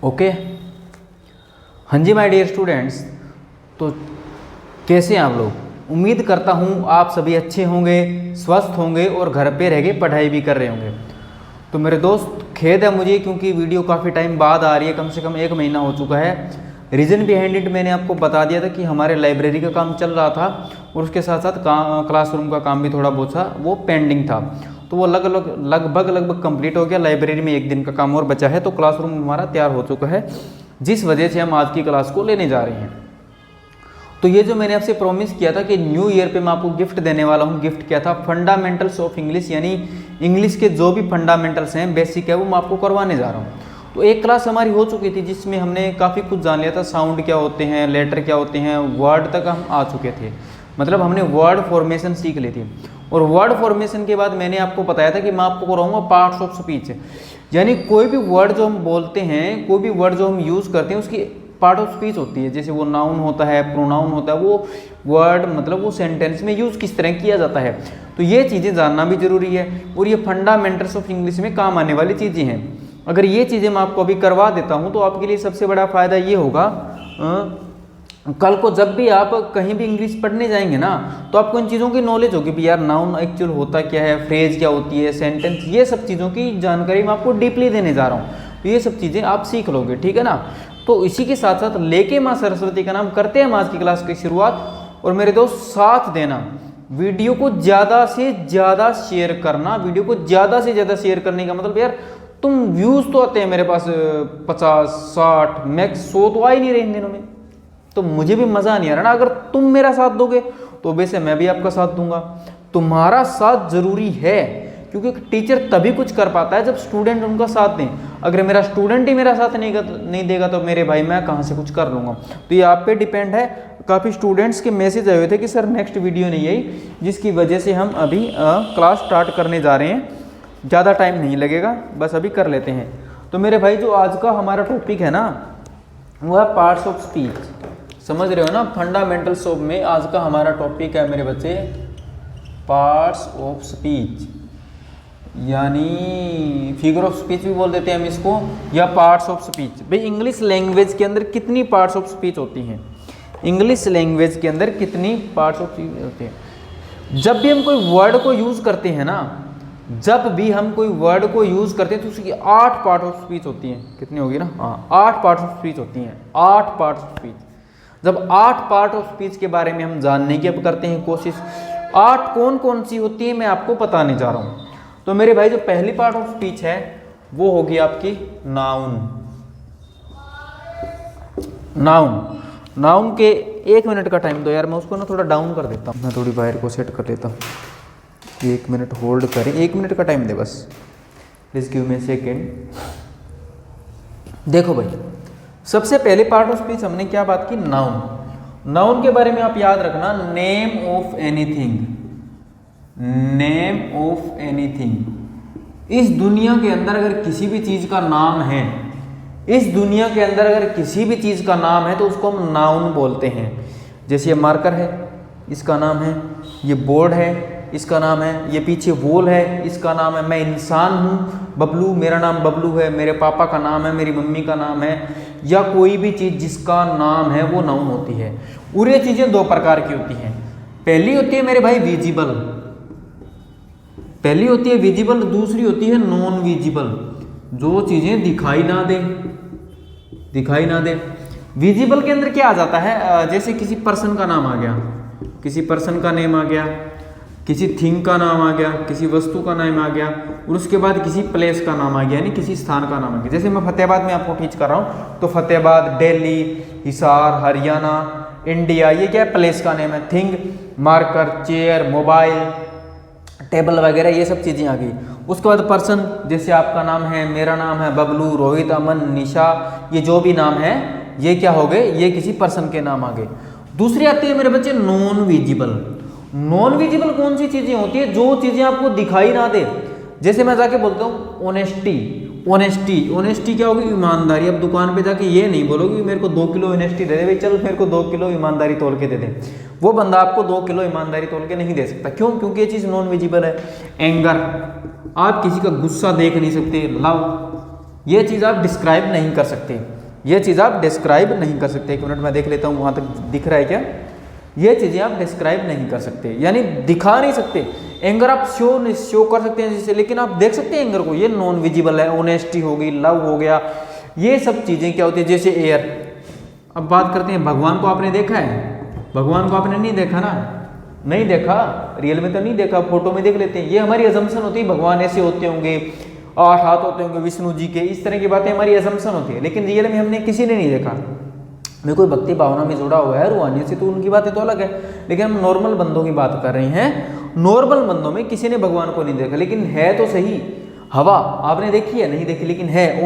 Okay. हाँ जी my dear students, तो कैसे हैं आप लोग? उम्मीद करता हूँ आप सभी अच्छे होंगे, स्वस्थ होंगे और घर पे रह के पढ़ाई भी कर रहे होंगे। तो मेरे दोस्त खेद है मुझे, क्योंकि वीडियो काफ़ी टाइम बाद आ रही है, कम से कम 1 महीना हो चुका है। रीज़न बिहाइंड इट मैंने आपको बता दिया था कि हमारे लाइब्रेरी का काम चल रहा था और उसके साथ साथ क्लासरूम का काम भी थोड़ा बहुत था, वो पेंडिंग था। तो वो लगभग कंप्लीट हो गया। लाइब्रेरी में 1 दिन का काम और बचा है, तो क्लासरूम हमारा तैयार हो चुका है, जिस वजह से हम आज की क्लास को लेने जा रहे हैं। तो ये जो मैंने आपसे प्रॉमिस किया था कि न्यू ईयर पे मैं आपको गिफ्ट देने वाला हूँ, गिफ्ट क्या था? फंडामेंटल्स ऑफ इंग्लिश, यानी इंग्लिश के जो भी फंडामेंटल्स हैं, बेसिक है, वो मैं आपको करवाने जा रहा हूँ। तो एक क्लास हमारी हो चुकी थी जिसमें हमने काफ़ी कुछ जान लिया था। साउंड क्या होते हैं, लेटर क्या होते हैं, वर्ड तक हम आ चुके थे, मतलब हमने वर्ड फॉर्मेशन सीख ली थी। और वर्ड फॉर्मेशन के बाद मैंने आपको बताया था कि मैं आपको कराऊंगा पार्ट्स ऑफ स्पीच, यानी कोई भी वर्ड जो हम बोलते हैं, कोई भी वर्ड जो हम यूज़ करते हैं, उसकी पार्ट ऑफ स्पीच होती है। जैसे वो नाउन होता है, प्रोनाउन होता है, वो वर्ड मतलब वो सेंटेंस में यूज़ किस तरह किया जाता है। तो ये चीज़ें जानना भी जरूरी है और ये फंडामेंटल्स ऑफ इंग्लिश में काम आने वाली चीज़ें हैं। अगर ये चीज़ें मैं आपको अभी करवा देता हूँ तो आपके लिए सबसे बड़ा फ़ायदा ये होगा, कल को जब भी आप कहीं भी इंग्लिश पढ़ने जाएंगे ना, तो आपको इन चीज़ों की नॉलेज होगी कि यार नाउन एक्चुअल होता क्या है, फ्रेज क्या होती है, सेंटेंस, ये सब चीज़ों की जानकारी मैं आपको डीपली देने जा रहा हूँ। तो ये सब चीज़ें आप सीख लोगे, ठीक है ना। तो इसी के साथ साथ लेके माँ सरस्वती का नाम करते हैं हम आज की क्लास की शुरुआत। और मेरे दोस्त साथ देना, वीडियो को ज़्यादा से ज़्यादा शेयर करना। वीडियो को ज़्यादा से ज़्यादा शेयर करने का मतलब यार, तुम व्यूज़ तो आते हैं मेरे पास 50, 60, मैक्स 100 तो आ ही नहीं रहे इन दिनों में, तो मुझे भी मज़ा नहीं आ रहा ना। अगर तुम मेरा साथ दोगे तो वैसे मैं भी आपका साथ दूंगा। तुम्हारा साथ ज़रूरी है, क्योंकि टीचर तभी कुछ कर पाता है जब स्टूडेंट उनका साथ दें। अगर मेरा स्टूडेंट ही मेरा साथ नहीं देगा तो मेरे भाई मैं कहाँ से कुछ कर लूँगा। तो ये आप पे डिपेंड है। काफ़ी स्टूडेंट्स के मैसेज आए हुए थे कि सर नेक्स्ट वीडियो नहीं आई, जिसकी वजह से हम अभी क्लास स्टार्ट करने जा रहे हैं। ज़्यादा टाइम नहीं लगेगा, बस अभी कर लेते हैं। तो मेरे भाई जो आज का हमारा टॉपिक है ना, वो है पार्ट्स ऑफ स्पीच। समझ रहे हो ना, फंडामेंटल्स ऑफ में आज का हमारा टॉपिक है मेरे बच्चे पार्ट्स ऑफ स्पीच, यानी फिगर ऑफ स्पीच भी बोल देते हैं हम इसको, या पार्ट्स ऑफ स्पीच। भाई इंग्लिश लैंग्वेज के अंदर कितनी पार्ट्स ऑफ स्पीच होती हैं? इंग्लिश लैंग्वेज के अंदर कितनी पार्ट्स ऑफ स्पीच होती हैं? जब भी हम कोई वर्ड को यूज़ करते हैं ना, जब भी हम कोई वर्ड को यूज़ करते हैं तो उसकी 8 पार्ट ऑफ स्पीच होती हैं। कितनी होगी ना? हाँ, 8 पार्ट ऑफ स्पीच होती हैं, 8 पार्ट ऑफ स्पीच। जब 8 पार्ट ऑफ स्पीच के बारे में हम जानने की अब करते हैं कोशिश, 8 कौन कौन सी होती है मैं आपको बताने जा रहा हूँ। तो मेरे भाई जो पहली पार्ट ऑफ स्पीच है वो होगी आपकी नाउन। नाउन के 1 मिनट का टाइम दो यार, मैं उसको ना थोड़ा डाउन कर देता हूँ, मैं थोड़ी बाहर को सेट कर लेता हूँ। 1 मिनट होल्ड करें, 1 मिनट का टाइम दे बस, प्लीज गिव मी सेकेंड। देखो भाई, सबसे पहले पार्ट ऑफ स्पीच हमने क्या बात की? नाउन। नाउन के बारे में आप याद रखना, name of anything, name of anything. इस दुनिया के अंदर अगर किसी भी चीज का नाम है, इस दुनिया के अंदर अगर किसी भी चीज का नाम है तो उसको हम नाउन बोलते हैं। जैसे ये मार्कर है, इसका नाम है, ये बोर्ड है, इसका नाम है, ये पीछे वॉल है, इसका नाम है, मैं इंसान हूँ बबलू, मेरा नाम बबलू है, मेरे पापा का नाम है, मेरी मम्मी का नाम है, या कोई भी चीज़ जिसका नाम है वो नाउन होती है। और ये चीज़ें 2 प्रकार की होती हैं। पहली होती है मेरे भाई विजिबल, पहली होती है विजिबल, दूसरी होती है नॉन विजिबल, जो चीज़ें दिखाई ना दे, दिखाई ना दे। विजिबल के अंदर क्या आ जाता है? जैसे किसी पर्सन का नाम आ गया, किसी पर्सन का नेम आ गया, किसी थिंग का नाम आ गया, किसी वस्तु का नाम आ गया, और उसके बाद किसी प्लेस का नाम आ गया, यानी किसी स्थान का नाम आ गया। जैसे मैं फतेहाबाद में आपको टीच कर रहा हूँ, तो फतेहाबाद, दिल्ली, हिसार, हरियाणा, इंडिया, ये क्या है? प्लेस का नेम है। Thing, marker, chair, mobile, table वगैरह, ये सब चीज़ें आ गई। उसके बाद पर्सन, जैसे आपका नाम है, मेरा नाम है बबलू, रोहित, अमन, निशा, ये जो भी नाम है ये क्या हो गए? ये किसी पर्सन के नाम आ गए। दूसरी आती है मेरे बच्चे नॉन विजिबल। नॉन विजिबल कौन सी चीजें होती है? जो चीजें आपको दिखाई ना दे। जैसे मैं जाके बोलता हूँ ऑनेस्टी, ऑनेस्टी क्या होगी? ईमानदारी। अब दुकान पे जाके ये नहीं बोलोगे मेरे को 2 किलो ऑनेस्टी दे दे भाई, चल मेरे को 2 किलो ईमानदारी तोल के दे दे। वो बंदा आपको 2 किलो ईमानदारी तोल के नहीं दे सकता। क्यों? क्योंकि ये चीज़ नॉन विजिबल है। एंगर, आप किसी का गुस्सा देख नहीं सकते। लव, ये चीज़ आप डिस्क्राइब नहीं कर सकते। ये चीज़ आप डिस्क्राइब नहीं कर सकते। 1 मिनट मैं देख लेता हूँ वहाँ तक दिख रहा है क्या। ये चीज़ें आप डिस्क्राइब नहीं कर सकते, यानी दिखा नहीं सकते। एंगर आप शो कर सकते हैं जैसे, लेकिन आप देख सकते हैं एंगर को, ये नॉन विजिबल है। ऑनेस्टी हो गई, लव हो गया, ये सब चीज़ें क्या होती है, जैसे एयर। अब बात करते हैं, भगवान को आपने देखा है? भगवान को आपने नहीं देखा ना, नहीं देखा, रियल में तो नहीं देखा, फोटो में देख लेते हैं। ये हमारी अजम्पशन होती है, भगवान ऐसे होते होंगे, 8 हाथ होते होंगे विष्णु जी के, इस तरह की बातें हमारी अजम्पशन होती है। लेकिन रियल में हमने किसी ने नहीं देखा। मैं कोई भक्ति भावना में जुड़ा हुआ है, रूहानियत से, तो उनकी बातें तो अलग है। लेकिन हम नॉर्मल बंदों की बात कर रहे हैं। नॉर्मल बंदों में किसी ने भगवान को नहीं देखा, लेकिन है तो सही। हवा आपने देखी है? नहीं देखी, लेकिन है।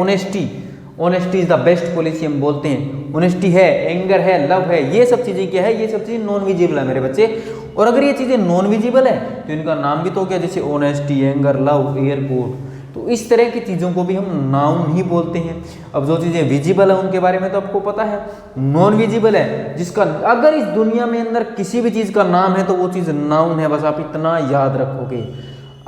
Honesty is the best policy हम बोलते हैं। ऑनेस्टी है, एंगर है, लव है, ये सब चीज़ें क्या है, ये सब चीज़ें नॉन विजिबल है मेरे बच्चे। और अगर ये चीज़ें नॉन विजिबल है तो इनका नाम भी तो क्या, जैसे ऑनेस्टी, एंगर, लव, एयरपोर्ट। तो इस तरह की चीज़ों को भी हम नाउन ही बोलते हैं। अब जो चीज़ें विजिबल है उनके बारे में तो आपको पता है। नॉन विजिबल है जिसका अगर इस दुनिया में अंदर किसी भी चीज़ का नाम है तो वो चीज़ नाउन है, बस आप इतना याद रखोगे।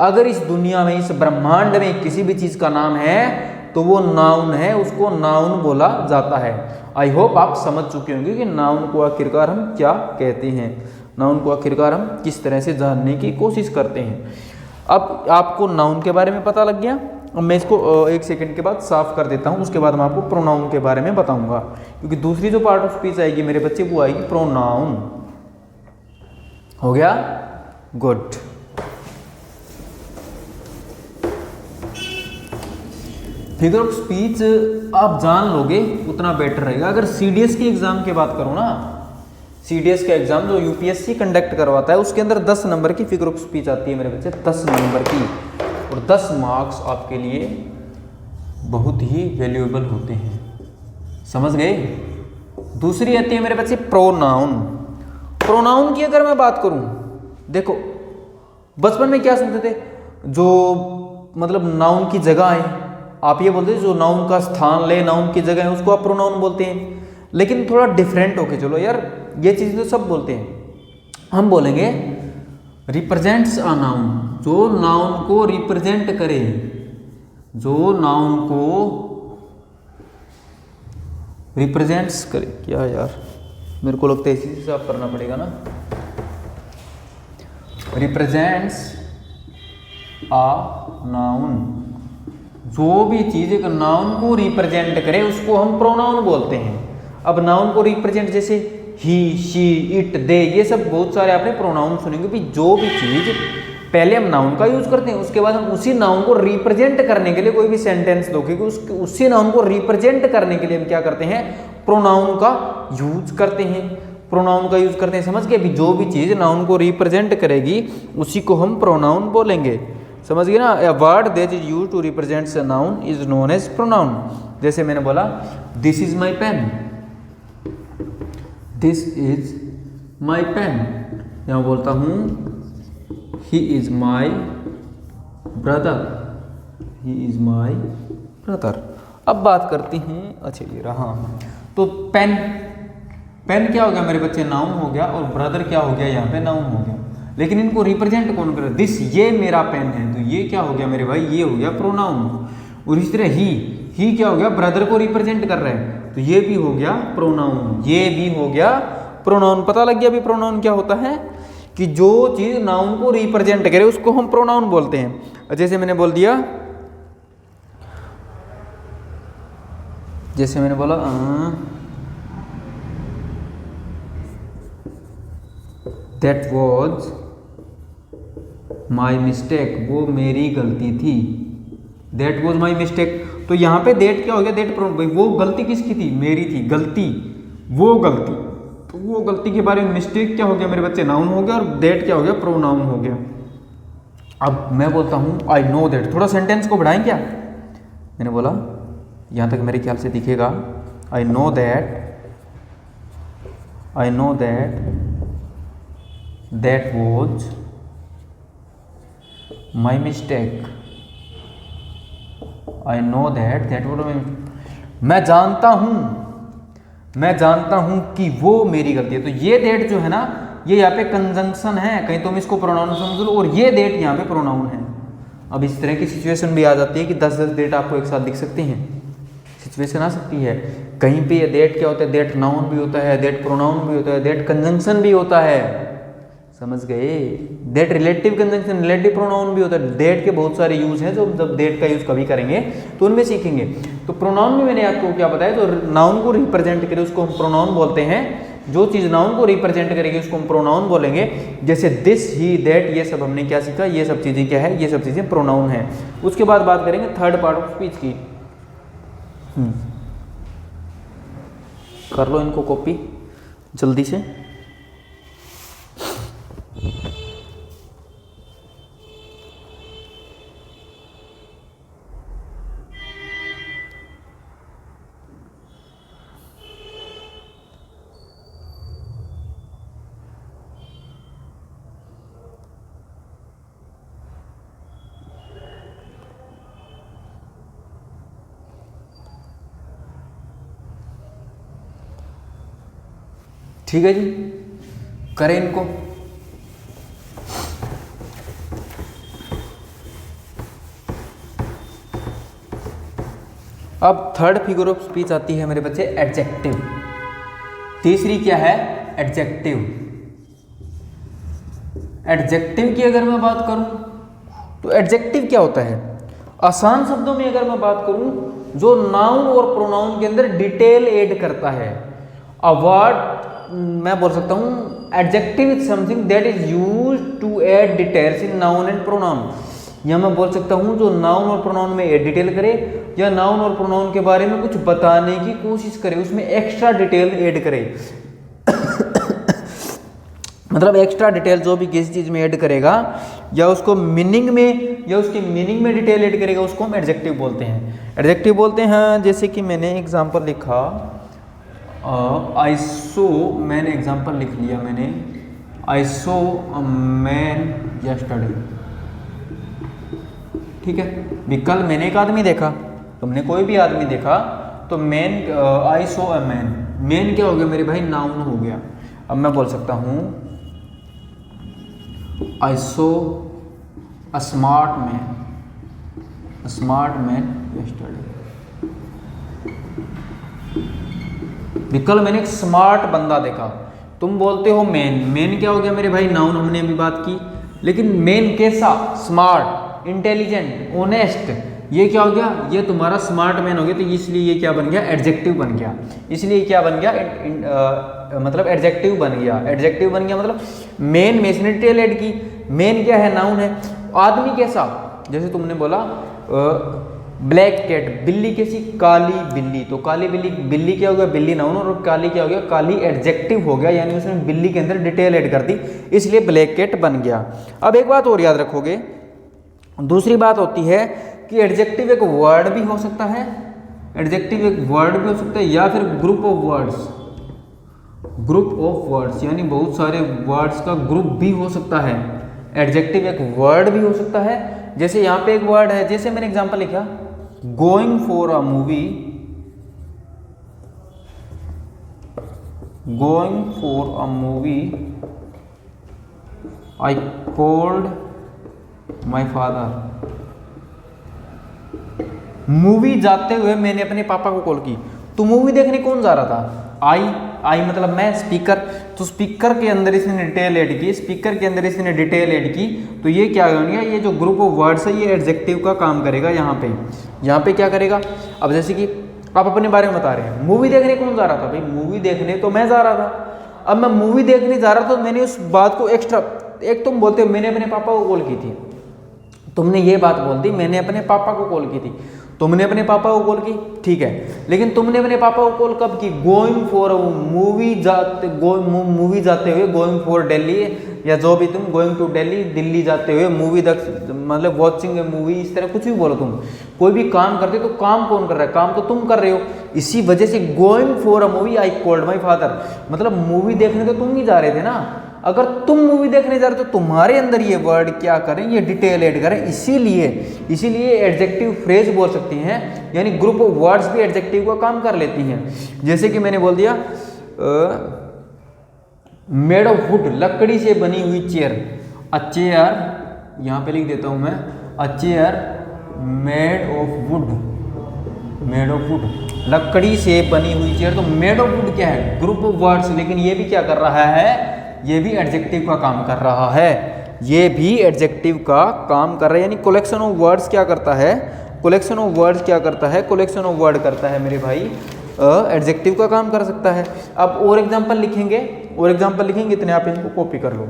अगर इस दुनिया में, इस ब्रह्मांड में किसी भी चीज़ का नाम है तो वो नाउन है, उसको नाउन बोला जाता है। आई होप आप समझ चुके होंगे कि नाउन को आखिरकार हम क्या कहते हैं, नाउन को आखिरकार हम किस तरह से जानने की कोशिश करते हैं। अब आपको नाउन के बारे में पता लग गया। अब मैं इसको 1 सेकंड के बाद साफ कर देता हूँ, उसके बाद मैं आपको प्रोनाउन के बारे में बताऊंगा, क्योंकि दूसरी जो पार्ट ऑफ स्पीच आएगी मेरे बच्चे वो आएगी प्रोनाउन। हो गया? गुड। फिगर ऑफ स्पीच आप जान लोगे उतना बेटर रहेगा। अगर सीडीएस के एग्जाम की बात करूँ ना, सीडीएस का एग्जाम जो यूपीएससी कंडक्ट करवाता है, उसके अंदर 10 नंबर की फिगर ऑफ स्पीच आती है मेरे बच्चे, 10 नंबर की, और 10 मार्क्स आपके लिए बहुत ही वैल्यूएबल होते हैं। समझ गए? दूसरी आती है मेरे बच्चे प्रोनाउन। प्रोनाउन की अगर मैं बात करूं, देखो बचपन में क्या सुनते थे, जो मतलब नाउन की जगह है, आप ये बोलते हैं जो नाउन का स्थान ले, नाउन की जगह है, उसको आप प्रोनाउन बोलते हैं। लेकिन थोड़ा डिफरेंट होके चलो यार, ये चीज़ तो सब बोलते हैं। हम बोलेंगे रिप्रेजेंट्स अ नाउन, जो नाउन को रिप्रेजेंट करे, जो नाउन को रिप्रेजेंट्स करे। क्या यार, मेरे को लगता है इसी से साफ करना पड़ेगा ना। रिप्रेजेंट्स अ नाउन, जो भी चीज़ एक नाउन को रिप्रेजेंट करे उसको हम प्रोनाउन बोलते हैं। अब नाउन को रिप्रेजेंट जैसे ही, शी, इट, दे, ये सब बहुत सारे आपने प्रोनाउन सुनेंगे भी। जो भी चीज़ पहले हम नाउन का यूज करते हैं, उसके बाद हम उसी नाउन को रिप्रेजेंट करने के लिए कोई भी सेंटेंस दोगे कि उसी नाउन को रिप्रेजेंट करने के लिए हम क्या करते हैं, प्रोनाउन का यूज करते हैं। प्रोनाउन का यूज करते हैं, समझ गए? अभी जो भी चीज़ नाउन को रिप्रेजेंट करेगी उसी को हम प्रोनाउन बोलेंगे। समझ गए ना? A word that is used to represent a noun is known as pronoun. जैसे मैंने बोला this is my pen, this is my pen. यहाँ बोलता हूँ he is my brother, he is my brother. अब बात करते हैं, अच्छा ये रहा, तो पेन, पेन क्या हो गया मेरे बच्चे, नाउन हो गया, और ब्रदर क्या हो गया, यहाँ पे नाउन हो गया। लेकिन इनको रिप्रेजेंट कौन कर रहा है, दिस, ये मेरा पेन है, तो ये क्या हो गया मेरे भाई, ये हो गया प्रोनाउन। और इसी तरह ही क्या हो गया, ब्रदर को रिप्रेजेंट कर रहा है, तो ये भी हो गया प्रोनाउन, ये भी हो गया प्रोनाउन। पता लग गया अभी प्रोनाउन क्या होता है, कि जो चीज़ नाउन को रिप्रेजेंट करे उसको हम प्रोनाउन बोलते हैं। जैसे मैंने बोल दिया, जैसे मैंने बोला दैट वॉज माई मिस्टेक, वो मेरी गलती थी। दैट वॉज माई मिस्टेक, तो यहाँ पे दैट क्या हो गया, दैट भाई वो गलती किसकी थी, मेरी थी। गलती, वो गलती, तो वो गलती के बारे में मिस्टेक क्या हो गया मेरे बच्चे, नाउन हो गया, और दैट क्या हो गया, प्रोनाउन हो गया। अब मैं बोलता हूँ आई नो दैट, थोड़ा सेंटेंस को बढ़ाएं क्या, मैंने बोला यहाँ तक मेरे ख्याल से दिखेगा, I know that, I know that, that was my mistake, I know that, that was my, मैं जानता हूं कि वो मेरी गलती है। तो ये दैट जो है ना, ये यहाँ पे कंजंक्शन है, कहीं तुम इसको प्रोनाउन समझ लो, और ये दैट यहाँ पे प्रोनाउन है। अब इस तरह की सिचुएशन भी आ जाती है कि 10-10 दैट आपको एक साथ दिख सकते हैं। सिचुएशन आ सकती है। कहीं पे ये दैट क्या होता है, दैट नाउन भी होता है, दैट प्रोनाउन भी होता है, दैट कंजंक्शन भी होता है, समझ गए। That relative conjunction, relative pronoun भी होता है। दैट के बहुत सारे यूज हैं जो जब दैट का यूज कभी करेंगे तो उनमें सीखेंगे। तो प्रोनाउन में मैंने आपको क्या बताया, तो नाउन को रिप्रेजेंट करे उसको हम प्रोनाउन बोलते हैं। जो चीज़ नाउन को रिप्रेजेंट करेगी उसको हम प्रोनाउन बोलेंगे। जैसे दिस, ही, दैट, ये सब हमने क्या सीखा, ये सब चीज़ें क्या है, ये सब चीज़ें प्रोनाउन है। उसके बाद बात करेंगे थर्ड पार्ट ऑफ स्पीच की। कर लो इनको कॉपी जल्दी से। ठीक है जी, करें इनको। अब थर्ड फिगर ऑफ स्पीच आती है मेरे बच्चे एडजेक्टिव। तीसरी क्या है, एडजेक्टिव। एडजेक्टिव की अगर मैं बात करूं तो एडजेक्टिव क्या होता है, आसान शब्दों में अगर मैं बात करूं, जो नाउन और प्रोनाउन के अंदर डिटेल ऐड करता है। अ वर्ड, मैं बोल सकता हूं adjective is something that is used to add details in noun and pronoun. या मैं बोल सकता हूं जो नाउन और प्रोनाउन में ऐड डिटेल करे, या नाउन और प्रोनाउन के बारे में कुछ बताने की कोशिश करे, उसमें एक्स्ट्रा डिटेल ऐड करे। मतलब एक्स्ट्रा डिटेल जो भी किसी चीज़ में ऐड करेगा, या उसको मीनिंग में, या उसके मीनिंग में डिटेल ऐड करेगा, उसको हम एडजेक्टिव बोलते हैं। एडजेक्टिव बोलते हैं, जैसे कि मैंने एग्जांपल लिखा, आई सो, मैंने एग्जांपल लिख लिया मैंने, आई सो अ मैन यस्टरडे। ठीक है, भी कल मैंने एक आदमी देखा, तुमने कोई भी आदमी देखा, तो man, I saw a man, man क्या हो गया मेरे भाई, नाउन हो गया। अब मैं बोल सकता हूँ I saw a smart man, smart man yesterday. कल मैंने एक स्मार्ट बंदा देखा, तुम बोलते हो मैन, मैन क्या हो गया मेरे भाई, नाउन, हमने अभी बात की। लेकिन मैन कैसा, स्मार्ट, इंटेलिजेंट, ऑनेस्ट, ये क्या हो गया, ये तुम्हारा स्मार्ट मैन हो गया। तो इसलिए ये क्या बन गया, एडजेक्टिव बन गया। इसलिए क्या बन गया, मतलब एडजेक्टिव बन गया। एडजेक्टिव बन गया मतलब मेन में इसने डिटेल ऐड की। मेन क्या है, नाउन है। आदमी कैसा, जैसे तुमने बोला ब्लैक कैट, बिल्ली कैसी, काली बिल्ली। तो काली बिल्ली, बिल्ली क्या हो गया, बिल्ली नाउन, और काली क्या हो गया, काली एडजेक्टिव हो गया, यानी उसने बिल्ली के अंदर डिटेल ऐड कर दी, इसलिए ब्लैक कैट बन गया। अब एक बात और याद रखोगे, दूसरी बात होती है कि एडजेक्टिव एक वर्ड भी हो सकता है, एडजेक्टिव एक वर्ड भी हो सकता है, या फिर group of words, group of words, यानी बहुत सारे वर्ड्स का ग्रुप भी हो सकता है। एडजेक्टिव एक वर्ड भी हो सकता है, जैसे यहाँ पे एक वर्ड है, जैसे मैंने एग्जांपल लिखा, going for a movie, going for a movie I called my father. Movie जाते हुए मैंने अपने पापा को कॉल की। तो मूवी देखने कौन जा रहा था, आई मतलब मैं, स्पीकर, तो स्पीकर के अंदर इसने डिटेल ऐड की, स्पीकर के अंदर इसने डिटेल ऐड की, तो ये क्या हो गया, ये जो ग्रुप ऑफ वर्ड्स है ये एडजेक्टिव का काम करेगा। यहाँ पे क्या करेगा, अब जैसे कि आप अपने बारे में बता रहे हैं, मूवी देखने कौन जा रहा था, भाई मूवी देखने तो मैं जा रहा था। अब मैं मूवी देखने जा रहा था, तो मैंने उस बात को एक्स्ट्रा, एक तुम बोलते हो मैंने अपने पापा को कॉल की थी, तुमने ये बात बोल दी मैंने अपने पापा को कॉल की थी, तुमने अपने पापा को कॉल की, ठीक है, लेकिन तुमने अपने पापा को कॉल कब की, गोइंग फॉर मूवी जाते हुए, गोइंग फॉर दिल्ली, या जो भी तुम, गोइंग टू दिल्ली, दिल्ली जाते हुए, मूवी मतलब वॉचिंग ए मूवी, इस तरह कुछ भी बोलो तुम, कोई भी काम करते तो काम कौन कर रहा है, काम तो तुम कर रहे हो। इसी वजह से going for a movie I called my father, मतलब मूवी देखने तो तुम ही जा रहे थे ना। अगर तुम मूवी देखने जा रहे हो तो तुम्हारे अंदर ये वर्ड क्या करें, ये डिटेल ऐड करें, इसीलिए एडजेक्टिव फ्रेज बोल सकती हैं, यानी ग्रुप ऑफ वर्ड्स भी एडजेक्टिव का काम कर लेती हैं। जैसे कि मैंने बोल दिया मेड ऑफ वुड, लकड़ी से बनी हुई चेयर, अ चेयर, यहाँ पे लिख देता हूँ मैं, a chair made of wood, made of wood, लकड़ी से बनी हुई चेयर। तो मेड ऑफ वुड क्या है? Group of words. लेकिन ये भी क्या कर रहा है? ये भी एडजेक्टिव का काम कर रहा है, ये भी एडजेक्टिव का काम कर रहा है। यानी कलेक्शन ऑफ वर्ड्स क्या करता है? कलेक्शन ऑफ वर्ड्स क्या करता है? कलेक्शन ऑफ वर्ड करता है मेरे भाई, एडजेक्टिव का काम कर सकता है। अब और एग्जांपल लिखेंगे, और एग्जांपल लिखेंगे, इतने आप इनको कॉपी कर लो।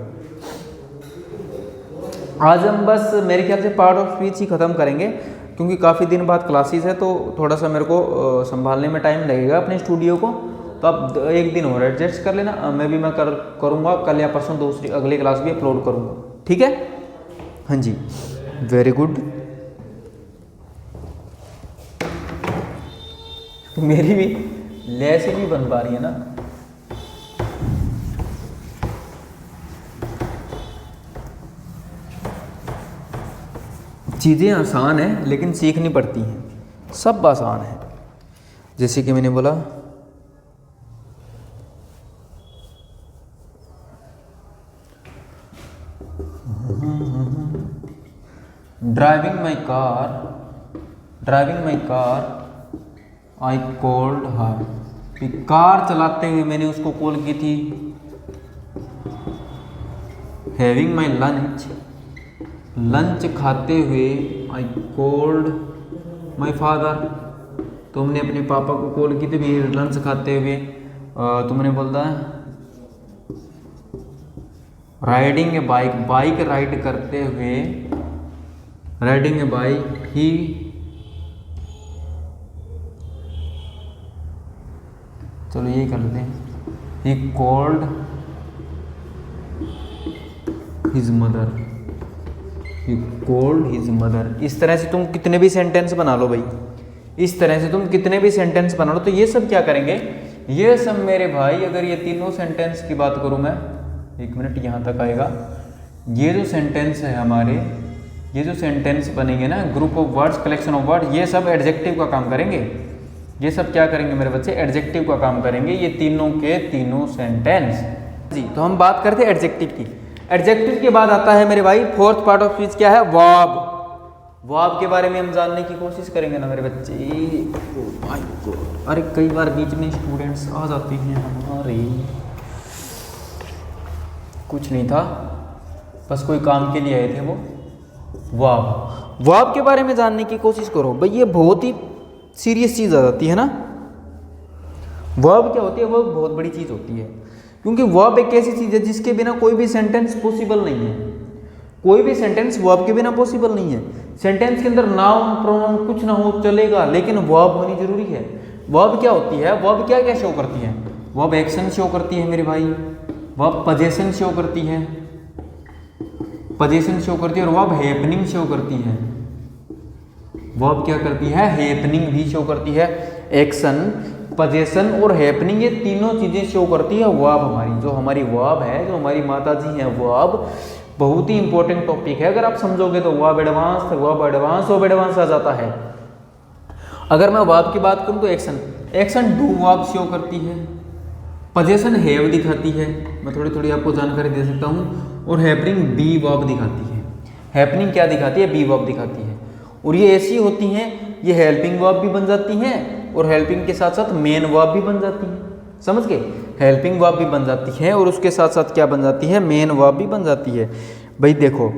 आज हम बस मेरे ख्याल से पार्ट ऑफ स्पीच ही ख़त्म करेंगे, क्योंकि काफ़ी दिन बाद क्लासेस है, तो थोड़ा सा मेरे को संभालने में टाइम लगेगा अपने स्टूडियो को। तो आप एक दिन और एडजस्ट कर लेना, मैं करूँगा कल या परसों दूसरी अगली क्लास भी अपलोड करूँगा, ठीक है? हाँ जी, वेरी गुड। मेरी भी लेस ही नहीं बन पा रही है ना। चीज़ें आसान है लेकिन सीखनी पड़ती हैं, सब आसान है। जैसे कि मैंने बोला driving my car I called her. Car चलाते हुए मैंने उसको कॉल की थी। हैविंग माई लंच खाते हुए आई कॉल्ड माई फादर। तुमने अपने पापा को कॉल की थी भी लंच खाते हुए। तुमने बोलता है राइडिंग ए बाइक राइड करते हुए, राइडिंग ए बाइक ही, चलो ये कर लेते हैं, he called his mother, he called his mother. इस तरह से तुम कितने भी सेंटेंस बना लो भाई, इस तरह से तुम कितने भी सेंटेंस बना लो। तो ये सब क्या करेंगे? ये सब मेरे भाई, अगर ये तीनों सेंटेंस की बात करूँ मैं, एक मिनट यहाँ तक आएगा। ये जो सेंटेंस है हमारे, ये जो सेंटेंस बनेंगे ना, group of words, collection of word, ये सब एडजेक्टिव का काम करेंगे। ये सब क्या करेंगे मेरे बच्चे? एडजेक्टिव का काम करेंगे, ये तीनों के तीनों सेंटेंस जी। तो हम बात करते हैं एडजेक्टिव की। एडजेक्टिव के बाद आता है मेरे भाई फोर्थ पार्ट ऑफ स्पीच, क्या है? वर्ब। वर्ब के बारे में हम जानने की कोशिश करेंगे ना मेरे बच्चे। ओह माय गॉड, अरे कई बार बीच में स्टूडेंट्स आ जाते हैं हमारे, कुछ नहीं था, बस कोई काम के लिए आए थे वो। वर्ब, वर्ब के बारे में जानने की कोशिश करो भाई, ये बहुत ही सीरियस चीज़ आ जाती है ना। वर्ब क्या होती है? वर्ब बहुत बड़ी चीज़ होती है, क्योंकि वर्ब एक ऐसी चीज़ है जिसके बिना कोई भी सेंटेंस पॉसिबल नहीं है। कोई भी सेंटेंस वर्ब के बिना पॉसिबल नहीं है। सेंटेंस के अंदर नाउन प्रोनाउन कुछ ना हो चलेगा, लेकिन वर्ब होनी जरूरी है। वर्ब क्या होती है? वर्ब क्या क्या शो करती है? वर्ब एक्शन शो करती है मेरे भाई, वर्ब पोजीशन शो करती है, पोजीशन शो करती है, और वर्ब हैपनिंग शो करती है। वर्ब क्या करती है? हैपनिंग भी शो करती है। एक्शन, पोजीशन और हैपनिंग, ये तीनों चीजें शो करती है वर्ब हमारी। जो हमारी वर्ब है, जो हमारी माता जी हैं, वर्ब बहुत ही इंपॉर्टेंट टॉपिक है। अगर आप समझोगे तो वर्ब एडवांस ऑफ एडवांस आ जाता है। अगर मैं वर्ब की बात करूं तो एक्शन डू वर्ब शो करती है, पोजीशन हैव दिखाती है, मैं थोड़ी आपको जानकारी दे सकता हूं, और हैपनिंग बी वर्ब दिखाती है। हैपनिंग क्या दिखाती है? बी वर्ब दिखाती है। और ये ऐसी होती हैं, ये हेल्पिंग वर्ब भी बन जाती हैं, और हेल्पिंग के साथ साथ मेन वर्ब भी बन जाती है। समझ गए? हेल्पिंग वर्ब भी बन जाती है, और उसके साथ साथ क्या बन जाती है? मेन वर्ब भी बन जाती है। भाई देखो,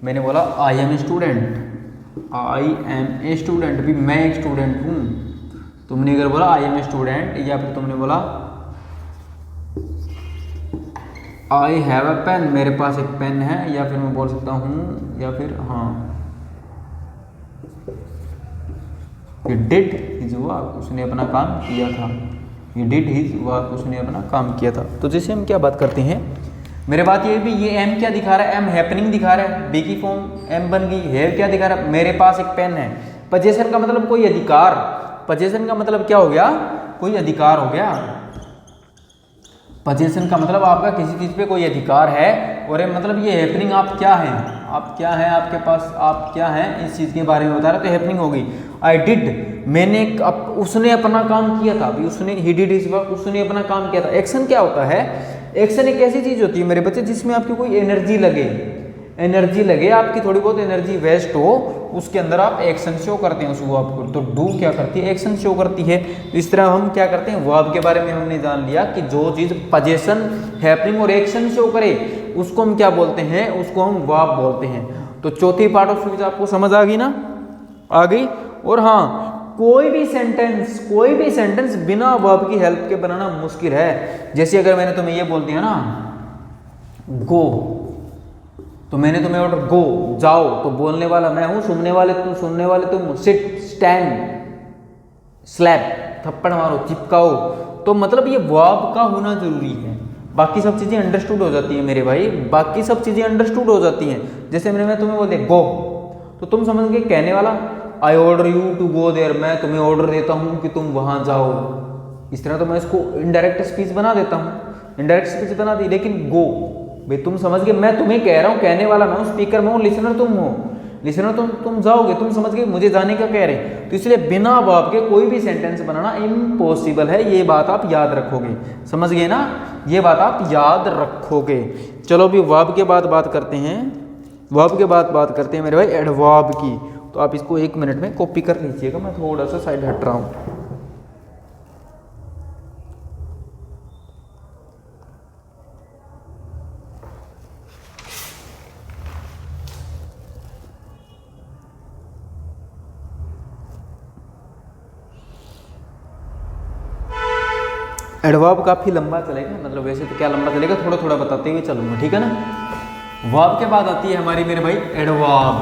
मैंने बोला I am a student, I am a student, भी मैं एक स्टूडेंट हूँ। तुमने अगर बोला आई एम ए स्टूडेंट, या फिर तुमने बोला आई हैव अ पेन, मेरे पास एक पेन है, या फिर मैं बोल सकता हूँ, या फिर हाँ, He did his work, उसने अपना काम किया था। He did his work, उसने अपना काम किया था। तो जैसे हम क्या बात करते हैं, मेरे बात ये भी, ये एम क्या दिखा रहा है? एम हैपनिंग दिखा रहा है, बी की फॉर्म एम बन गई। हैव क्या दिखा रहा है? मेरे पास एक पेन है। पोजीशन का मतलब कोई अधिकार, पोजीशन का मतलब क्या हो गया? कोई अधिकार हो गया। पोजीशन का मतलब आपका किसी चीज़ पे कोई अधिकार है, और मतलब ये हैपनिंग आप क्या हैं, आप क्या हैं, आपके पास आप क्या हैं, इस चीज़ के बारे में बता रहे, तो हैपनिंग हो गई। आई डिड, मैंने उसने अपना काम किया था, अभी उसने, ही डिड हिज वर्क, उसने अपना काम किया था। एक्शन क्या होता है? एक्शन एक ऐसी चीज़ होती है मेरे बच्चे जिसमें आपकी कोई एनर्जी लगे। एनर्जी लगे, आपकी थोड़ी बहुत एनर्जी वेस्ट हो, उसके अंदर आप एक्शन शो करते हैं उस वर्ब को। तो डू क्या करती है, एक्शन शो करती है। इस तरह हम क्या करते हैं, वर्ब के बारे में हमने जान लिया कि जो चीज़ पोजीशन, हैपनिंग और एक्शन शो करे उसको हम क्या बोलते हैं, उसको हम वर्ब बोलते हैं। तो चौथी पार्ट ऑफ स्पीच आपको समझ आ गई ना, आ गई। और हाँ, कोई भी सेंटेंस बिना वर्ब की हेल्प के बनाना मुश्किल है। जैसे अगर मैंने तुम्हें ये बोल दिया ना गो, तो मैंने तुम्हें ऑर्डर गो जाओ, तो बोलने वाला मैं हूं, सुनने वाले तुम, सिट, स्टैंड, स्लैप, थप्पड़ मारो, चिपकाओ। तो मतलब ये वर्ब का होना जरूरी है। बाकी सब चीजें अंडरस्टूड हो जाती हैं मेरे भाई, बाकी सब चीजें अंडरस्टूड हो जाती हैं। जैसे मैं तुम्हें बोल दिया गो, तो तुम समझ गए कहने वाला I order you to go there, मैं तुम्हें ऑर्डर देता हूं कि तुम वहां जाओ। इस तरह तो मैं इसको इनडायरेक्ट स्पीच बना देता हूं, इनडायरेक्ट स्पीच बना दी। लेकिन गो भाई तुम समझ गए, मैं तुम्हें कह रहा हूं, कहने वाला मैं हूं, स्पीकर मैं हूं, लिसनर तुम हो, लिसनर तुम जाओगे, तुम समझ गए मुझे जाने का कह रहे। तो इसलिए बिना वर्ब के कोई भी सेंटेंस बनाना इम्पॉसिबल है, ये बात आप याद रखोगे। समझ गए ना, ये बात आप याद रखोगे। चलो अभी वर्ब के बाद बात करते हैं, वर्ब के बाद बात करते हैं मेरे भाई एडवर्ब की। तो आप इसको 1 मिनट में कॉपी कर लीजिएगा, मैं थोड़ा सा साइड हट रहा हूं। एडवर्ब काफ़ी लंबा चलेगा, मतलब वैसे तो क्या लंबा चलेगा, थोड़ा थोड़ा बताते हुए चलूंगा, ठीक है ना। वर्ब के बाद आती है हमारी मेरे भाई एडवर्ब।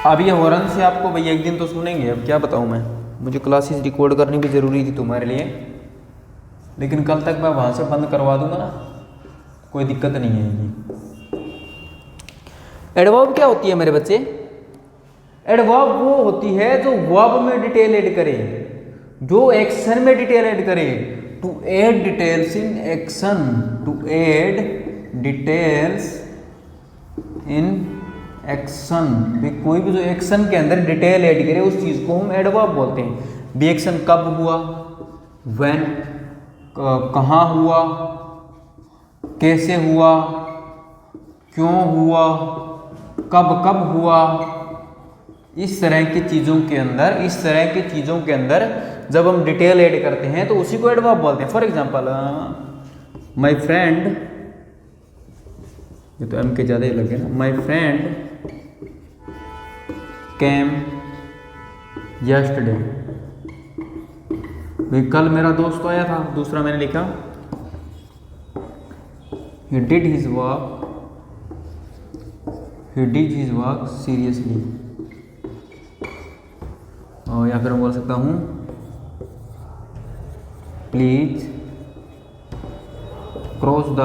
अब ये हॉर्न से आपको भैया एक दिन तो सुनेंगे, अब क्या बताऊं मैं, मुझे क्लासेस रिकॉर्ड करनी भी ज़रूरी थी तुम्हारे लिए, लेकिन कल तक मैं वहाँ से बंद करवा दूंगा ना, कोई दिक्कत नहीं है। एडवर्ब क्या होती है मेरे बच्चे, एडवर्ब वो होती है जो वर्ब में डिटेल ऐड करे, जो एक्शन में डिटेल ऐड करे। To add details in action, to add details in action, कोई भी जो एक्शन के अंदर डिटेल ऐड करे उस चीज को हम एडवर्ब बोलते हैं। भी एक्शन कब हुआ, व्हेन, कहाँ हुआ, कैसे हुआ, क्यों हुआ, कब कब हुआ, इस तरह की चीज़ों के अंदर जब हम डिटेल ऐड करते हैं तो उसी को एडवर्ब बोलते हैं। फॉर एग्जांपल माय फ्रेंड, ये तो एम के ज़्यादा ही लगे ना, माय फ्रेंड केम यस्टरडे, भाई कल मेरा दोस्त आया था। दूसरा मैंने लिखा he did his work seriously, और या फिर मैं बोल सकता हूँ please cross the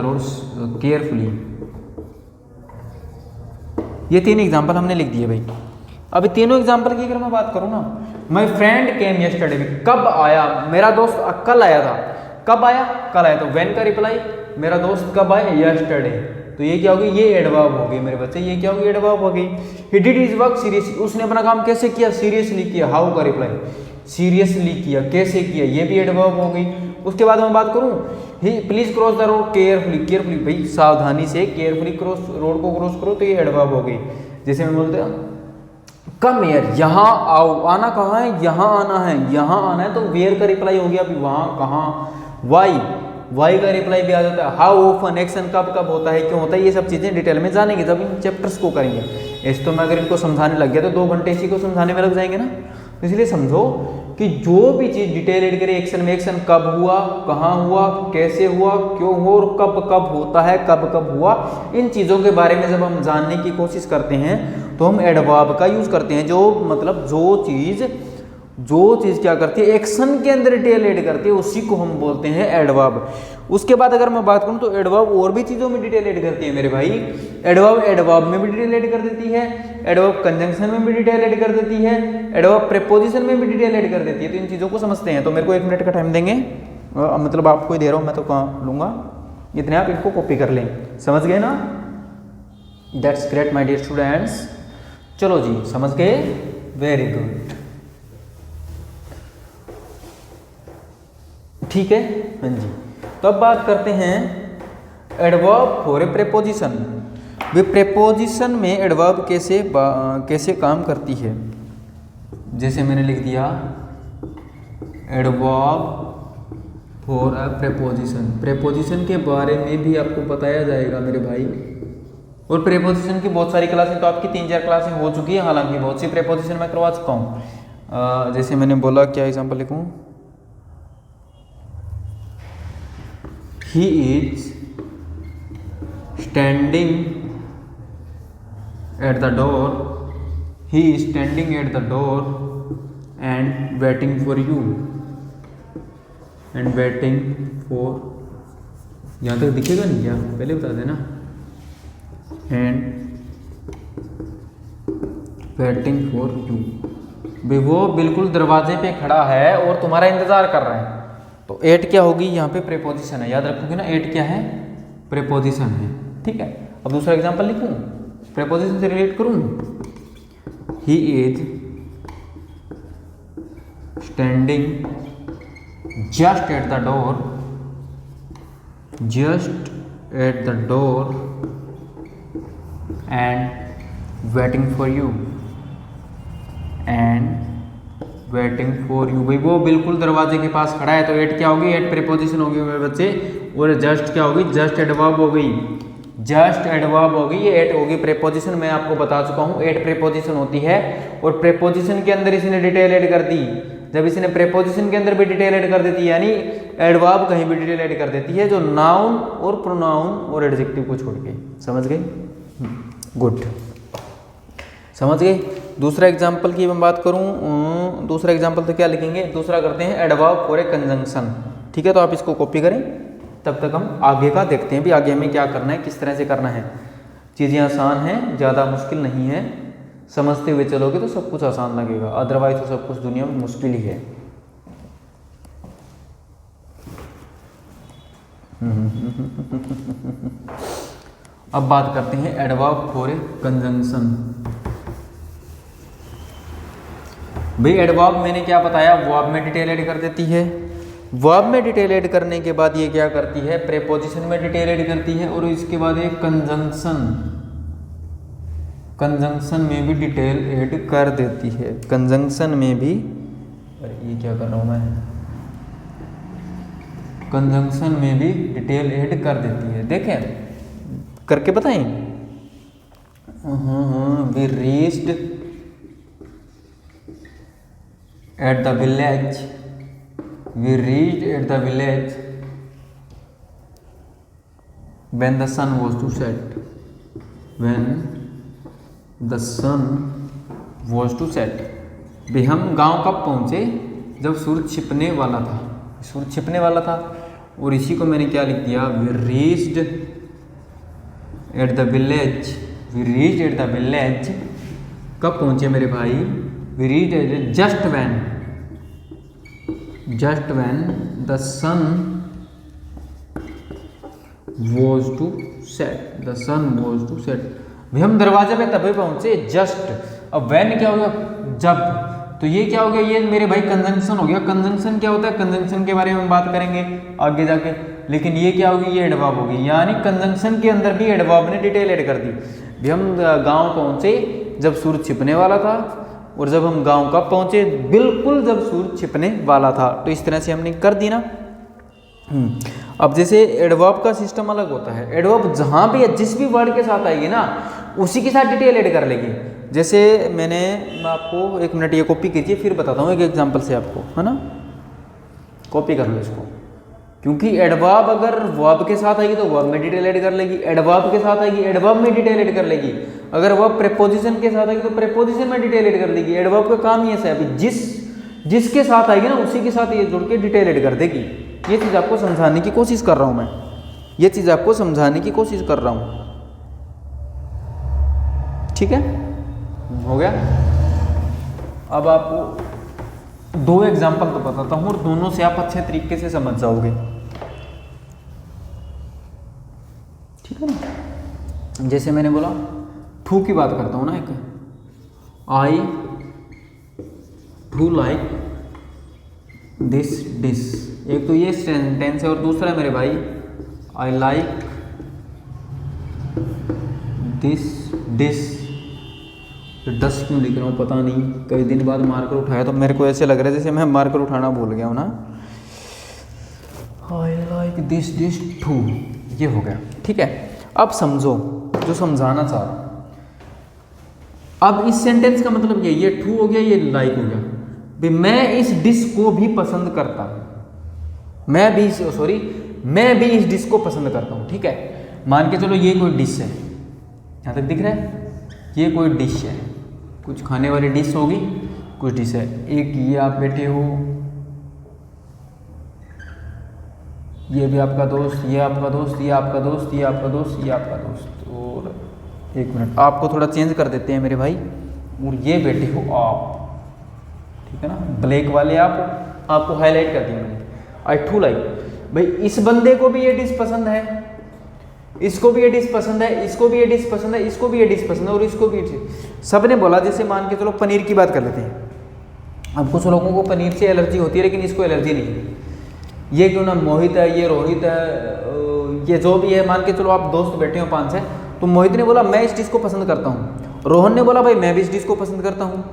road carefully. ये 3 एग्जाम्पल हमने लिख दिए भाई। अभी तीनों एग्जाम्पल की अगर मैं बात करूँ ना, माय फ्रेंड केम यस्टरडे, कब आया मेरा दोस्त, कल आया था, कब आया, कल आया। तो व्हेन का रिप्लाई, मेरा दोस्त कब आया, यस्टरडे। तो ये क्या होगी, ये एडवर्ब हो गई मेरे बच्चे, ये क्या होगी, एडवर्ब हो गई। He did his work seriously, उसने अपना काम कैसे किया, सीरियसली किया। हाउ का रिप्लाई, सीरियसली किया, कैसे किया, ये भी एडवर्ब हो गई। उसके बाद मैं बात करूं, ही please cross the road carefully, भाई सावधानी से, केयरफुली रोड को क्रॉस करो, तो ये एडवर्ब हो गई। जैसे मैं बोलते हैं कम हियर, यहाँ आओ, आना कहाँ है, यहाँ आना है, यहाँ आना है, तो वेयर का रिप्लाई हो गया, अभी वहाँ कहाँ। वाई का रिप्लाई भी आ जाता है। हाउ ऑफन, एक्शन कब कब होता है, क्यों होता है, ये सब चीज़ें डिटेल में जानेंगे जब इन चैप्टर्स को करेंगे। ऐसे तो मैं अगर इनको समझाने लग गया तो 2 घंटे इसी को समझाने में लग जाएंगे ना। तो इसलिए समझो कि जो भी चीज़ डिटेल ऐड करे एक्शन में, एक्शन कब हुआ, कहाँ हुआ, कैसे हुआ, क्यों हुआ और कब कब होता है, कब कब हुआ, इन चीज़ों के बारे में जब हम जानने की कोशिश करते हैं तो हम एडवर्ब का यूज़ करते हैं। जो मतलब जो चीज़ क्या करती है, एक्शन के अंदर डिटेल ऐड करती है, उसी को हम बोलते हैं एडवर्ब। उसके बाद अगर मैं बात करूं तो एडवर्ब और भी चीज़ों में डिटेल ऐड करती है मेरे भाई। एडवर्ब में भी डिटेल ऐड कर देती है, एडवर्ब कंजंक्शन में भी डिटेल ऐड कर देती है, एडवर्ब प्रीपोजिशन में भी डिटेल ऐड कर देती है। तो इन चीज़ों को समझते हैं। तो मेरे को 1 मिनट का टाइम देंगे, मतलब आपको ही दे रहा हूँ, मैं तो कहाँ लूँगा, इतने आप इनको कॉपी कर लें। समझ गए ना, that's great my dear students. चलो जी, समझ गए, वेरी गुड। ठीक है। हाँ जी, तो अब बात करते हैं adverb for a preposition. Way preposition में एडवर्ब कैसे काम करती है। जैसे मैंने लिख दिया adverb for a preposition. Preposition के बारे में भी आपको बताया जाएगा मेरे भाई। और प्रेपोजिशन की बहुत सारी क्लासें तो आपकी 3-4 क्लासें हो चुकी है, हालांकि बहुत सी प्रेपोजिशन मैं करवा चुका हूँ। जैसे मैंने बोला, क्या एग्जांपल लिखूँ, he is standing at the door, he is standing at the door and waiting for you, and waiting for, यहाँ तक दिखेगा नहीं क्या, पहले बता देना, एंड वेटिंग फॉर यू। भाई वो बिल्कुल दरवाजे पे खड़ा है और तुम्हारा इंतजार कर रहा है, तो एट क्या होगी, यहाँ पे प्रेपोजिशन है, याद रखोगे ना, एट क्या है, प्रेपोजिशन है। ठीक है, अब दूसरा एग्जांपल लिखूं, प्रेपोजिशन से रिलेट करूं, he is standing just at the door, just at the door and waiting for you, and waiting for you. भाई वो बिल्कुल दरवाजे के पास खड़ा है, तो एट क्या होगी, एट प्रीपोजिशन होगी मेरे बच्चे, और जस्ट क्या होगी, जस्ट एडवर्ब हो गई, जस्ट एडवर्ब होगी, ये एट होगी प्रीपोजिशन। मैं आपको बता चुका हूँ एट प्रीपोजिशन होती है, और प्रीपोजिशन के अंदर इसने डिटेल ऐड कर दी। जब इसने प्रीपोजिशन के अंदर भी डिटेल ऐड कर देती है, यानी एडवर्ब कहीं भी डिटेल ऐड कर देती है, जो नाउन और प्रोनाउन और एडजेक्टिव को छोड़ के। समझ गए, गुड, समझ गए। दूसरा एग्जाम्पल की मैं बात करूं, दूसरा एग्जाम्पल तो क्या लिखेंगे, दूसरा करते हैं एडवर्ब फॉर ए कंजंक्शन। ठीक है, तो आप इसको कॉपी करें, तब तक हम आगे का देखते हैं भी आगे हमें क्या करना है, किस तरह से करना है। चीज़ें आसान हैं, ज़्यादा मुश्किल नहीं है, समझते हुए चलोगे तो सब कुछ आसान लगेगा, अदरवाइज तो सब कुछ दुनिया में मुश्किल ही है। अब बात करते हैं एडवर्ब फॉर ए कंजंक्शन। भाई एडवर्ब मैंने क्या बताया, वर्ब में डिटेल ऐड कर देती है, वर्ब में डिटेल ऐड करने के बाद ये क्या करती है, प्रीपोजिशन में डिटेल ऐड करती है, और इसके बाद एक कंजंक्शन, कंजंक्शन में भी डिटेल ऐड कर देती है, कंजंक्शन में भी, अरे ये क्या कर रहा हूँ मैं, कंजंक्शन में भी डिटेल ऐड कर देती है। देखें करके बताएं, we reached at the village, we reached at the village when the sun was to set, when the sun was to set। भी हम गांव कब पहुंचे, जब सूरज छिपने वाला था, सूरज छिपने वाला था, और इसी को मैंने क्या लिख दिया, we reached at the village, we reached at the village, कब पहुंचे मेरे भाई, we reached at just when the sun was to set, the sun was to set। भाई हम दरवाजे पे तभी पहुंचे जस्ट। अब when क्या हो गया, जब, तो ये क्या हो गया, ये मेरे भाई कंजंक्शन हो गया। कंजंक्शन क्या होता है, कंजंक्शन के बारे में हम बात करेंगे आगे जाके, लेकिन ये क्या होगी, ये एडवर्ब होगी, यानी कंजंक्शन के अंदर भी एडवर्ब ने डिटेल ऐड कर दी। भाई हम गांव पहुंचे जब सूरज छिपने वाला था, और जब हम गांव कब पहुंचे, बिल्कुल जब सूरज छिपने वाला था। तो इस तरह से हमने कर दी ना। अब जैसे एडवर्ब का सिस्टम अलग होता है, एडवर्ब जहां भी जिस भी वर्ड के साथ आएगी ना, उसी के साथ डिटेल ऐड कर लेगी। जैसे मैं आपको, एक मिनट ये कॉपी कीजिए, फिर बताता हूँ एक एग्जांपल से आपको, है ना, कॉपी कर लो इसको, क्योंकि एडवर्ब अगर वर्ब के साथ आएगी तो वर्ब में डिटेल ऐड कर लेगी, एडवर्ब के साथ आएगी एडवर्ब में डिटेल ऐड कर लेगी, अगर वर्ब प्रीपोजिशन के साथ आएगी तो प्रीपोजिशन में डिटेल ऐड कर देगी। एडवर्ब का काम ही ऐसा है, अभी जिसके साथ आएगी ना, उसी के साथ ये जुड़ के डिटेल ऐड कर देगी। ये चीज़ आपको समझाने की कोशिश कर रहा हूँ मैं, ये चीज़ आपको समझाने की कोशिश कर रहा हूँ। ठीक है, हो गया। अब आपको दो एग्जाम्पल तो बताता हूँ, और दोनों से आप अच्छे तरीके से समझ जाओगे। ठीक है ना, जैसे मैंने बोला, टू की बात करता हूँ ना, एक I do like this dish, एक तो ये सेंटेंस है और दूसरा मेरे भाई आई लाइक दिस डिश। डस क्यों लिख रहा हूँ पता नहीं, कई दिन बाद मार्कर उठाया तो मेरे को ऐसे लग रहा है जैसे मैं मार्कर उठाना भूल गया हूँ ना। I like this dish too, ये हो गया। ठीक है, अब समझो जो समझाना चाह रहा हूँ। अब इस सेंटेंस का मतलब ये टू हो गया, ये लाइक हो गया। भाई मैं इस डिश को भी पसंद करता हूँ, मैं भी इस डिश को पसंद करता हूँ। ठीक है, मान के चलो ये कोई डिश है, यहाँ तक दिख रहा है, ये कोई डिश है, कुछ खाने वाली डिश होगी, कुछ डिश है। एक ये आप बैठे हो, ये भी आपका दोस्त, ये आपका दोस्त, ये आपका दोस्त, ये आपका दोस्त, ये आपका दोस्त। और एक मिनट, आपको थोड़ा चेंज कर देते हैं मेरे भाई, और ये बैठे हो आप, ठीक है ना, ब्लैक वाले आपको हाईलाइट कर दिया मैंने। आई टू लाइक, भाई इस बंदे को भी ये डिश पसंद है, इसको भी ये डिश पसंद है, इसको भी ये डिश पसंद है, इसको भी ये डिश पसंद है, और इसको भी। सब ने बोला, जैसे मान के चलो पनीर की बात कर लेते हैं। अब कुछ लोगों को पनीर से एलर्जी होती है, लेकिन इसको एलर्जी नहीं है। ये क्यों ना मोहित है, ये रोहित है, ये जो भी है, मान के चलो आप दोस्त बैठे हो 5-6, तो मोहित ने बोला मैं इस डिश को पसंद करता हूँ, रोहन ने बोला भाई मैं भी इस डिश को पसंद करता हूँ,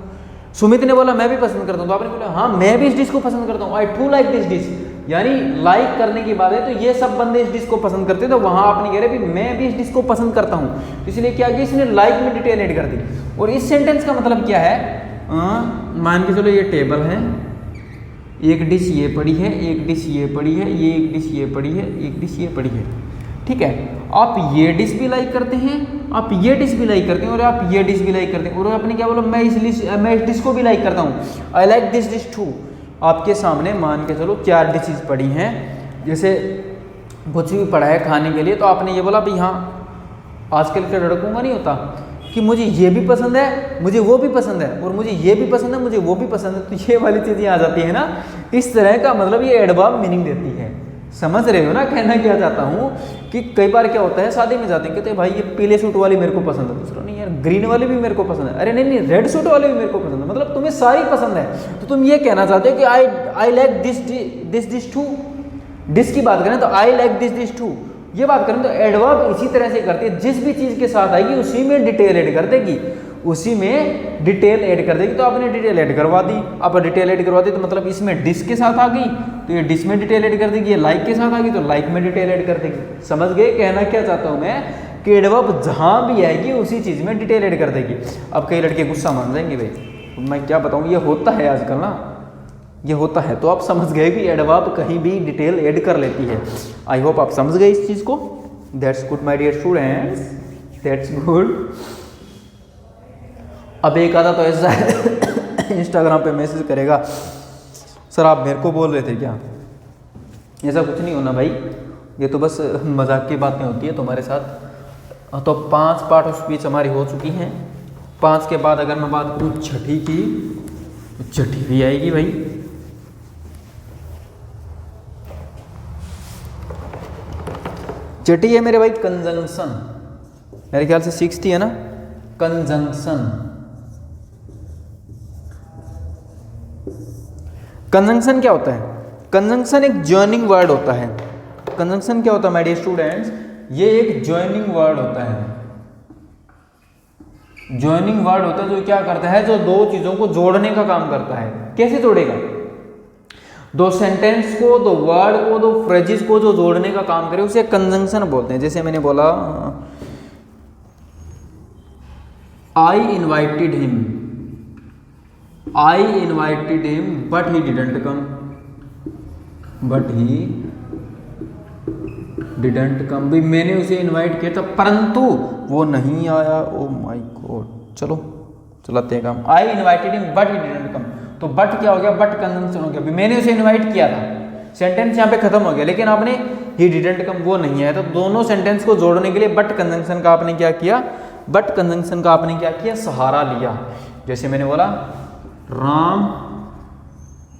सुमित ने बोला मैं भी पसंद करता हूँ, तो आपने बोला हाँ मैं भी इस डिश को पसंद करता हूँ। आई टू लाइक दिस डिश, यानी लाइक करने की बात है, तो ये सब बंदे इस डिश को पसंद करते हैं, तो वहाँ आपने कह रहे भी मैं भी इस डिश को पसंद करता हूँ, तो इसलिए क्या किया इसने लाइक में डिटेल ऐड कर दी। और इस सेंटेंस का मतलब क्या है, मान के चलो ये टेबल है, एक डिश ये पड़ी है, एक डिश ये पड़ी है, ये एक डिश ये पड़ी है, एक डिश ये पड़ी है। ठीक है, आप ये डिश भी लाइक करते हैं, आप ये डिश भी लाइक करते हैं, और आप ये डिश भी लाइक करते हैं, और आपने क्या बोला मैं इस डिश को भी लाइक करता हूँ, I like this dish too. आपके सामने मान के चलो 4 डिशेज पड़ी हैं, जैसे कुछ भी पड़ा है खाने के लिए, तो आपने ये बोला भाई हाँ, आजकल के लड़कों का नहीं होता कि मुझे ये भी पसंद है, मुझे वो भी पसंद है, और मुझे ये भी पसंद है, मुझे वो भी पसंद है, तो ये वाली चीज़ें आ जाती है ना। इस तरह का मतलब ये एडवर्ब मीनिंग देती है, समझ रहे हो ना कहना क्या चाहता हूँ। कि कई बार क्या होता है, शादी में जाते हैं, कहते हैं भाई ये पीले सूट वाली मेरे को पसंद है, दूसरा नहीं यार ग्रीन वाली भी मेरे को पसंद है, अरे नहीं रेड सूट वाली भी मेरे को पसंद है, मतलब तुम्हें सारी पसंद है। तो तुम ये कहना चाहते हो कि I like this dish too. Dish की बात करें तो I like this dish too, ये बात करें तो एडवर्ब इसी तरह से करती है, जिस भी चीज़ के साथ आएगी उसी में डिटेल ऐड कर देगी, उसी में डिटेल ऐड कर देगी। तो आपने डिटेल ऐड करवा दी, आप डिटेल ऐड करवा दी तो मतलब इसमें डिश के साथ आ गई तो ये डिश में डिटेल ऐड कर देगी, ये लाइक के साथ आ गई तो लाइक में डिटेल ऐड कर देगी। समझ गए कहना क्या चाहता हूँ मैं, कि एडवर्ब जहाँ भी आएगी उसी चीज़ में डिटेल ऐड कर देगी। अब कई लड़के गुस्सा मान जाएंगे, भाई मैं क्या बताऊँ, ये होता है आजकल ना, ये होता है। तो आप समझ गए कि एडवर्ब कहीं भी डिटेल ऐड कर लेती है। आई होप आप समझ गए इस चीज़ को। That's good my dear students, that's good. अब एक आधा तो ऐसा है इंस्टाग्राम पे मैसेज करेगा, सर आप मेरे को बोल रहे थे क्या? ऐसा कुछ नहीं होना भाई, ये तो बस मजाक की बातें होती है तुम्हारे साथ। तो 5 पार्ट ऑफ स्पीच हमारी हो चुकी हैं। 5 के बाद अगर मैं बात करूँ छठी की, तो छठी भी आएगी भाई। छठी है मेरे भाई कंजंक्शन, मेरे ख्याल से 60 है ना, कंजंक्शन। कंजंक्शन क्या होता है? कंजंक्शन एक जॉइनिंग वर्ड होता है। कंजंक्शन क्या होता है माय डियर स्टूडेंट्स? ये एक जॉइनिंग वर्ड होता है। जॉइनिंग वर्ड होता है जो क्या करता है, जो दो चीजों को जोड़ने का काम करता है। कैसे जोड़ेगा? दो सेंटेंस को, दो वर्ड को, दो फ्रेजेस को जो जोड़ने का काम करे उसे कंजंक्शन बोलते हैं। जैसे मैंने बोला आई invited him, I invited him but he didn't come, but he didn't come। भाई मैंने उसे इनवाइट किया था परंतु वो नहीं आया। ओ माय गॉड, चलो चलाते हैं काम। I invited him but he didn't come, तो बट क्या हो गया? बट कंजंक्शन हो गया। भाई मैंने उसे इनवाइट किया था, सेंटेंस यहाँ पे खत्म हो गया, लेकिन आपने he didn't come, वो नहीं आया। तो दोनों सेंटेंस को जोड़ने के लिए बट कंजंक्शन का आपने क्या किया? बट कंजंक्शन का आपने क्या किया? सहारा लिया। जैसे मैंने बोला Ram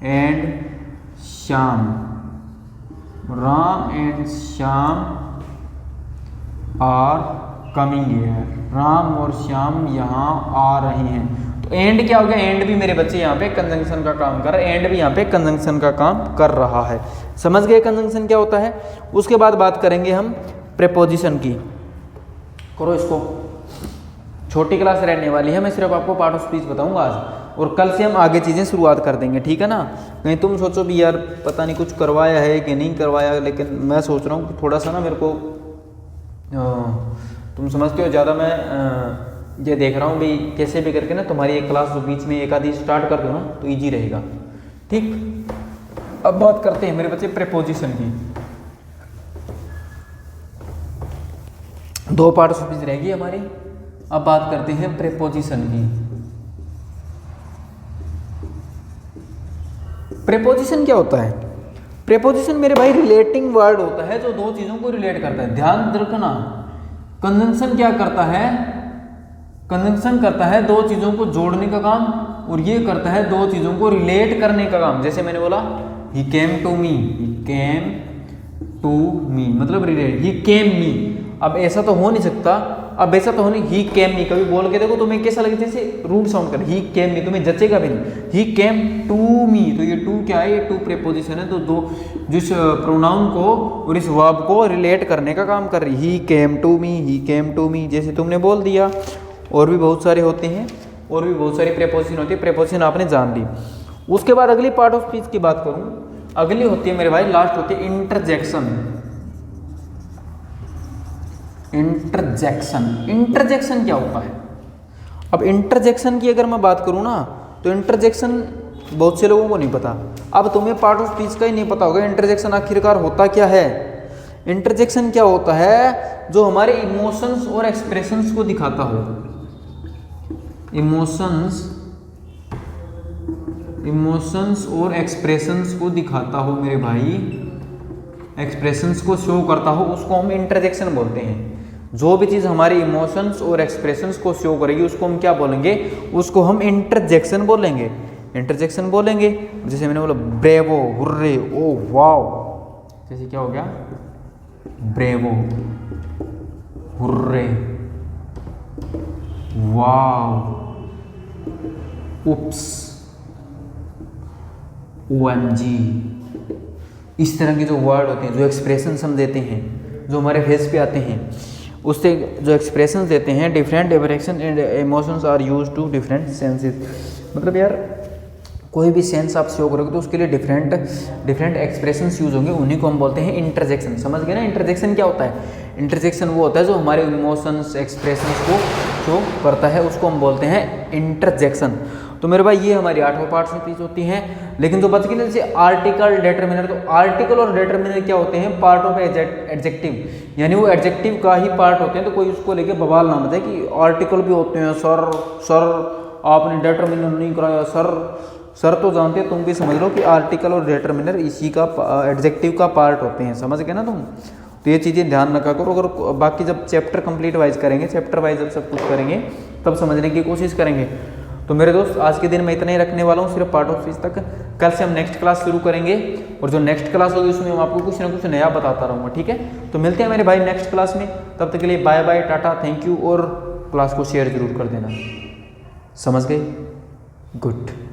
and Shyam, Ram and Shyam are coming here, Ram और श्याम यहाँ आ रहे हैं। तो एंड क्या हो गया, एंड भी मेरे बच्चे यहाँ पे कंजंक्शन का काम कर रहा है, एंड भी यहाँ पे कंजंक्शन का काम कर रहा है। समझ गए कंजंक्शन क्या होता है। उसके बाद बात करेंगे हम प्रेपोजिशन की। करो इसको, छोटी क्लास रहने वाली है, मैं सिर्फ आपको पार्ट ऑफ स्पीच बताऊंगा आज, और कल से हम आगे चीज़ें शुरुआत कर देंगे, ठीक है ना। कहीं तुम सोचो भी यार पता नहीं कुछ करवाया है कि नहीं करवाया, लेकिन मैं सोच रहा हूँ थोड़ा सा ना मेरे को तुम समझते हो ज़्यादा, मैं ये देख रहा हूँ भाई कैसे भी करके ना तुम्हारी एक क्लास जो बीच में एक आधी स्टार्ट कर दो ना तो ईजी रहेगा, ठीक। अब बात करते हैं मेरे बच्चे प्रेपोजिशन की। दो पार्ट ऑफ स्पीच रहेगी हमारी। अब बात करते हैं प्रेपोजिशन की। प्रेपोजिशन क्या होता है। प्रेपोजिशन मेरे भाई रिलेटिंग वर्ड होता है जो दो चीजों को रिलेट करता है। ध्यान रखना, कंजंक्शन क्या करता है, कंजंक्शन करता है दो चीजों को जोड़ने का काम, और ये करता है दो चीजों को रिलेट करने का काम। जैसे मैंने बोला ही came to me, he came to me मतलब रिलेट, ही केम मी। अब ऐसा तो हो नहीं सकता, अब ऐसा तो हो नहीं ही केम मी, कभी बोल के देखो तुम्हें कैसा लगे जैसे रूट साउंड कर, ही केम मी तुम्हें जचेगा भी नहीं। ही केम टू मी, तो ये टू क्या है, ये टू प्रेपोजिशन है, तो दो जिस प्रोनाउन को और इस वर्ब को रिलेट करने का काम कर रही। ही came to me, he came to me, जैसे तुमने बोल दिया। और भी बहुत सारे होते हैं, और भी बहुत सारी प्रेपोजिशन होती है, प्रेपोजिशन आपने जान ली। उसके बाद अगली पार्ट ऑफ स्पीच की बात करूं, अगली होती है मेरे भाई लास्ट होती है इंटरजेक्शन। इंटरजेक्शन, इंटरजेक्शन क्या होता है। अब इंटरजेक्शन की अगर मैं बात करूं ना तो इंटरजेक्शन बहुत से लोगों को नहीं पता। अब तुम्हें पार्ट ऑफ स्पीच का ही नहीं पता होगा इंटरजेक्शन आखिरकार होता क्या है। इंटरजेक्शन क्या होता है, जो हमारे इमोशंस और एक्सप्रेशंस को दिखाता हो। इमोशंस और एक्सप्रेशंस को दिखाता हो मेरे भाई, एक्सप्रेशंस को शो करता हो, उसको हम इंटरजेक्शन बोलते हैं। जो भी चीज़ हमारे इमोशंस और एक्सप्रेशंस को शो करेगी उसको हम क्या बोलेंगे, उसको हम इंटरजेक्शन बोलेंगे, इंटरजेक्शन बोलेंगे। जैसे मैंने बोला ब्रेवो, हुर्रे, ओ वाओ, जैसे क्या हो गया ब्रेवो, हुर्रे, वाओ, उप्स, ओएमजी। इस तरह के जो वर्ड होते हैं, जो एक्सप्रेशंस हम देते हैं, जो हमारे फेस पे आते हैं, उससे जो एक्सप्रेशंस देते हैं, different direction and emotions are used to different senses. मतलब यार कोई भी सेंस आप शो करोगे तो उसके लिए डिफरेंट एक्सप्रेशंस यूज होंगे, उन्हीं को हम बोलते हैं इंटरजेक्शन। समझ गए ना इंटरजेक्शन क्या होता है। इंटरजेक्शन वो होता है जो हमारे इमोशंस एक्सप्रेशंस को शो करता है, उसको हम बोलते हैं इंटरजेक्शन। तो मेरे भाई ये हमारी 8वां पार्ट में चीज होती है। लेकिन जो बच गई ना जैसे आर्टिकल डिटरमिनर, तो आर्टिकल और डिटरमिनर क्या होते हैं, पार्ट ऑफ एडजेक्टिव, यानी वो एडजेक्टिव का ही पार्ट होते हैं। तो कोई उसको लेके बवाल ना मचे कि आर्टिकल भी होते हैं, सर आपने डिटरमिनर नहीं कराया, सर तो जानते हैं, तुम भी समझ लो कि आर्टिकल और डिटरमिनर इसी का एडजेक्टिव का पार्ट होते हैं। समझ गए ना तुम। तो ये चीज़ें ध्यान रखा करो। अगर बाकी जब चैप्टर कंप्लीट वाइज करेंगे, चैप्टर वाइज जब सब कुछ करेंगे तब समझने की कोशिश करेंगे। तो मेरे दोस्त आज के दिन मैं इतना ही रखने वाला हूँ, सिर्फ पार्ट ऑफ स्पीच तक। कल से हम नेक्स्ट क्लास शुरू करेंगे, और जो नेक्स्ट क्लास होगी उसमें हम आपको कुछ ना कुछ नया बताता रहूँगा, ठीक है। तो मिलते हैं मेरे भाई नेक्स्ट क्लास में, तब तक के लिए bye bye, tata, thank you, और क्लास को शेयर जरूर कर देना। समझ गए, गुड।